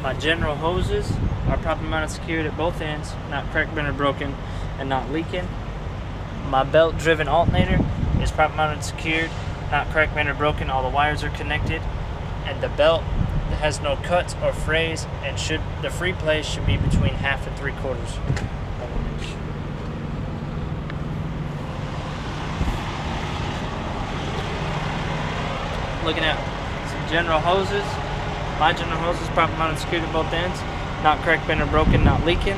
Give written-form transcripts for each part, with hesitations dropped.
My general hoses are properly mounted and secured at both ends, not cracked, bent, or broken, and not leaking. My belt-driven alternator is properly mounted and secured, not cracked, bent, or broken. All the wires are connected, and the belt has no cuts or frays, and the free play should be between 1/2 and 3/4 of an inch. Looking at some general hoses. My general hoses properly mounted and secured at both ends, not cracked, bent, or broken, not leaking.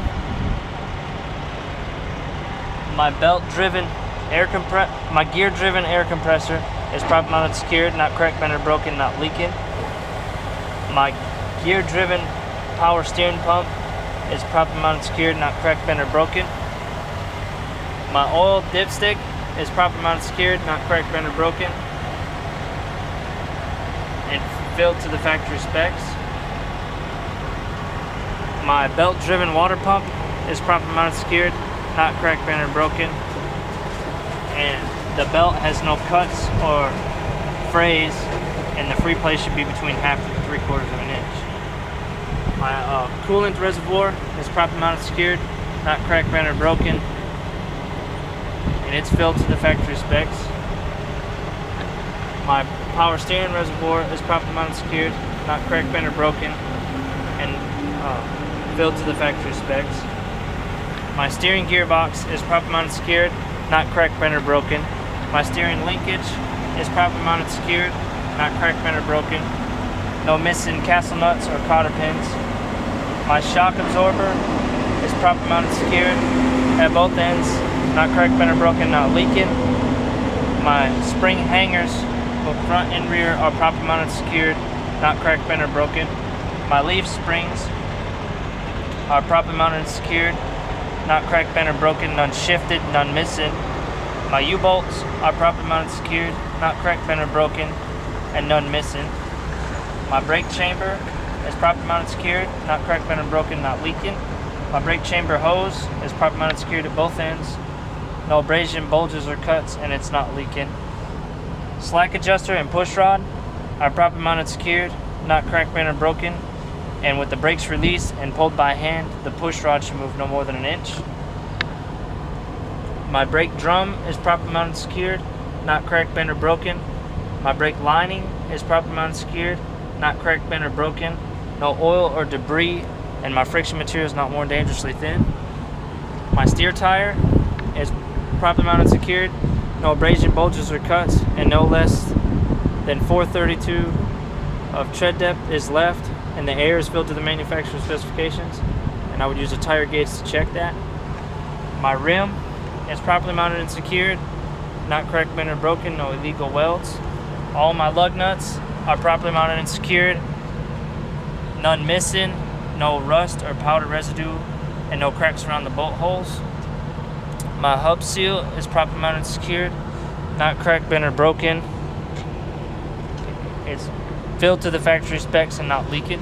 My gear-driven air compressor is properly mounted and secured, not cracked, bent, or broken, not leaking. My gear-driven power steering pump is properly mounted and secured, not cracked, bent, or broken. My oil dipstick is properly mounted and secured, not cracked, bent, or broken, and filled to the factory specs. My belt-driven water pump is properly mounted and secured, not cracked, bent, or broken, and the belt has no cuts or frays, and the free play should be between 1/2 and 3/4 of an inch. My coolant reservoir is properly mounted and secured, not cracked, bent, or broken, and it's filled to the factory specs. My power steering reservoir is properly mounted and secured, not cracked, bent, or broken, and filled to the factory specs. My steering gearbox is properly mounted and secured, not cracked, bent, or broken. My steering linkage is properly mounted and secured, not cracked, bent, or broken. No missing castle nuts or cotter pins. My shock absorber is properly mounted and secured at both ends, not cracked, bent, or broken, not leaking. My spring hangers, both front and rear, are properly mounted and secured, not cracked, bent, or broken. My leaf springs are properly mounted and secured, not cracked, bent, or broken, none shifted, none missing. My U-bolts are properly mounted and secured, not cracked, bent, or broken, and none missing. My brake chamber is properly mounted and secured, not cracked, bent, or broken, not leaking. My brake chamber hose is properly mounted and secured at both ends. No abrasion, bulges, or cuts, and it's not leaking. Slack adjuster and push rod are properly mounted and secured, not cracked, bent, or broken, and with the brakes released and pulled by hand, the push rod should move no more than an inch. My brake drum is properly mounted and secured, not cracked, bent, or broken. My brake lining is properly mounted and secured, not cracked, bent, or broken. No oil or debris, and my friction material is not worn dangerously thin. My steer tire is properly mounted and secured, no abrasion, bulges, or cuts, and no less than 432 of tread depth is left, and the air is filled to the manufacturer's specifications, and I would use a tire gauge to check that. My rim is properly mounted and secured, not cracked, bent, or broken, no illegal welds. All my lug nuts are properly mounted and secured, none missing, no rust or powder residue, and no cracks around the bolt holes. My hub seal is properly mounted and secured, not cracked, bent, or broken. It's filled to the factory specs and not leaking.